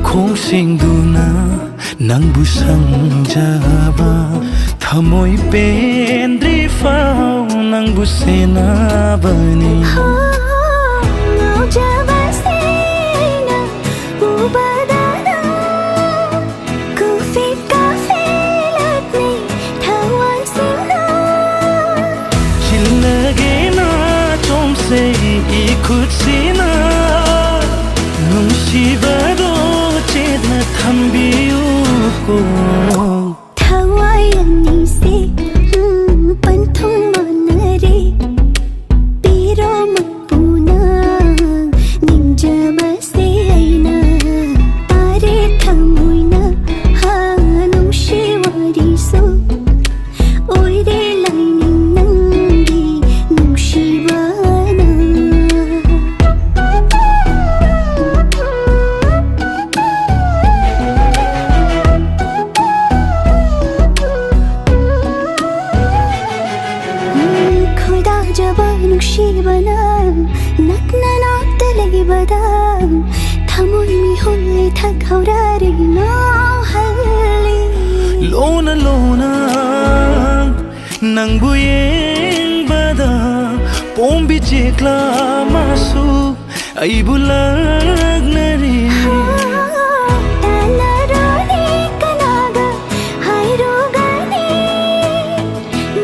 ꯈꯣꯡꯁꯤꯡꯗꯨꯅ ꯅꯪꯕꯨ ꯁꯪꯖꯕ ꯊꯃꯣꯏ ꯄꯦꯟꯗ꯭ꯔꯤꯐꯥꯎ ꯅꯪꯕꯨ ꯁꯦꯟꯅꯕꯅꯤ ꯉꯥꯎꯖꯕꯁꯤꯅ ꯎꯕꯗ ꯀꯨꯐꯤꯠ ꯀꯥꯐꯤꯂꯛꯅꯤ ꯊꯋꯥꯏꯁꯤꯡꯅ ꯆꯤꯜꯂꯒꯦꯅ ꯆꯣꯝꯁꯦ 이ꯈꯨꯠꯁꯤꯅ ꯅꯨꯡꯁꯤꯕꯗꯣ ꯆꯦꯠꯅ ꯊꯝꯕꯤꯌꯨꯀꯣ ꯊꯋꯥꯏ ꯑꯅꯤꯁꯦ ꯄꯟꯊꯨꯡ ꯃꯥꯟꯅꯔꯦ ꯄꯤꯔꯣ ꯃꯄꯨꯅ ꯅꯤꯡꯖꯕꯁꯦ ꯑꯩꯅ ꯇꯥꯔꯦ ꯊꯃꯣꯏꯅ ꯅꯨꯡꯁꯤ ꯋꯥꯔꯤꯁꯨ ꯑꯣꯏꯔꯦ ꯂꯥꯏꯅꯤꯡ ꯅꯪꯒꯤ ꯅꯨꯡꯁꯤꯕꯅ ꯈꯣꯏꯗꯥꯖꯕ ꯅꯨꯡꯁꯤꯕꯅ ꯅꯛꯅ ꯅꯥꯛꯇ ꯂꯩꯕꯗ ꯊꯃꯣꯏ ꯃꯤꯍꯨꯜ ꯊꯛꯍꯧꯔꯔꯦ ꯉꯥꯎꯍꯜꯂꯤ ꯂꯣꯅ ꯂꯣꯅ ꯅꯪꯕꯨ ꯌꯦꯡꯕꯗ ꯄꯣꯝꯕꯤ ꯆꯦꯛꯂꯥ ꯑꯃꯁꯨ ꯑꯩꯕꯨ ꯂꯛꯅꯔꯤ ꯇꯥꯟꯅꯔꯣꯅꯤ ꯀꯅꯥꯒ ꯍꯥꯏꯔꯨꯒꯅꯤ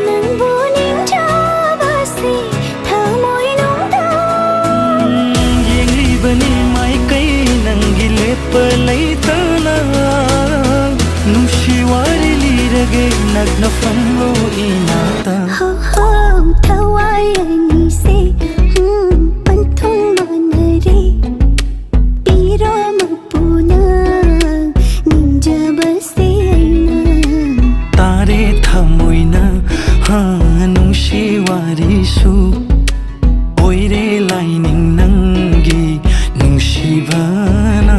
ꯅꯪꯕꯨ ꯅꯤꯡꯖꯕꯁꯤ ꯊꯃꯣꯏꯅꯨꯡꯗ ꯌꯦꯡꯂꯤꯕꯅꯤ ꯃꯥꯏꯀꯩ ꯅꯪꯒꯤ ꯂꯦꯞꯄ ꯂꯩꯇꯅ ꯅꯨꯡꯁꯤ ꯋꯥꯔꯤ ꯂꯤꯔꯒꯦ ꯅꯛꯅ ꯐꯝꯂꯣ 이나ꯛꯇ ꯊꯋꯥꯏ ꯑꯅꯤꯁꯦ ꯄꯟꯊꯨꯡ ꯃꯥꯟꯅꯔꯦ ꯄꯤꯔꯣ ꯃꯄꯨꯅ ꯅꯤꯡꯖꯕꯁꯦ ꯑꯩꯅ ꯇꯥꯔꯦ ꯊꯃꯣꯏꯅ ꯅꯨꯡꯁꯤ ꯋꯥꯔꯤꯁꯨ ꯑꯣꯏꯔꯦ ꯂꯥꯏꯅꯤꯡ ꯅꯪꯒꯤ ꯅꯨꯡꯁꯤꯕꯅ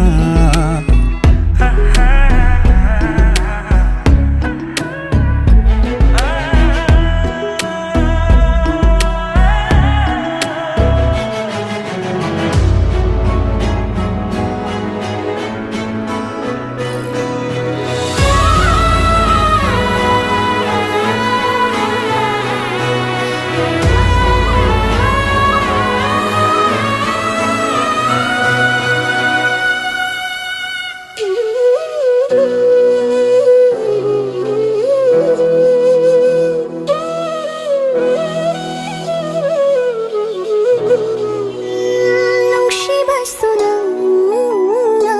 ꯅꯨꯡꯁꯤꯕꯁꯨ ꯅꯪꯅ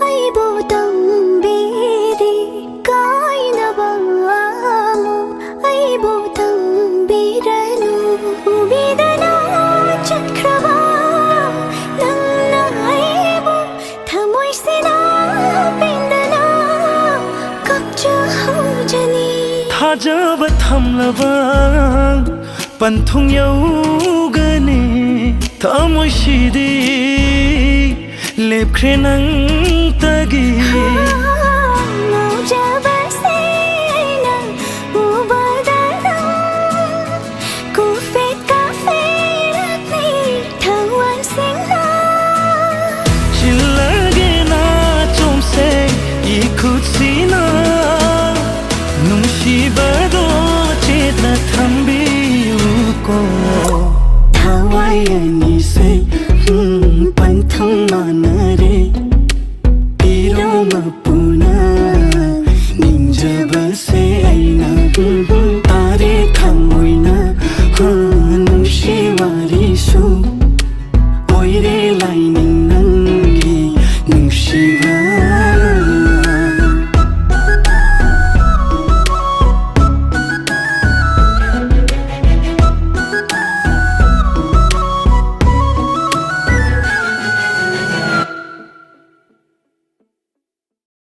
ꯑꯩꯕꯨ ꯇꯝꯕꯤꯔꯤ ꯀꯥꯏꯅꯕ ꯑꯃꯨꯛ ꯑꯩꯕꯨ ꯇꯝꯕꯤꯔꯅꯨ ꯎꯕꯤꯗꯅ ꯆꯠꯈ꯭ꯔꯕ ꯅꯪꯅ ꯑꯩꯕꯨ ꯊꯃꯣꯏꯁꯤꯅ ꯄꯦꯟꯗꯅ ꯀꯞꯆꯍꯧꯖꯅꯤ ꯊꯥꯖꯕ ꯊꯝꯂꯕ ꯄꯟꯊꯨꯡ ꯌꯧꯒꯅꯤ ꯊꯃꯣꯏꯁꯤꯗꯤ ꯂꯦꯞꯈ꯭ꯔꯦ ꯅꯪꯇꯒꯤ ꯉꯥꯎꯖꯕꯁꯦ ꯑꯩꯅ ꯎꯕꯗ ꯀꯨꯐꯤꯠ ꯀꯥꯐꯤꯂꯛꯅꯤ ꯊꯋꯥꯏꯁꯤꯡꯅ ꯆꯤꯜꯂꯒꯦꯅ ꯆꯣꯝꯁꯦ 이ꯈꯨꯠꯁꯤꯅ ꯅꯨꯡꯁꯤꯕꯗꯣ ꯆꯦꯠꯅ ꯊꯝꯕꯤꯌꯨꯀꯣ ꯊꯋꯥꯏ ꯑꯅꯤꯁꯦ ꯄꯟꯊꯨꯡ ꯃꯥꯟꯅꯔꯦ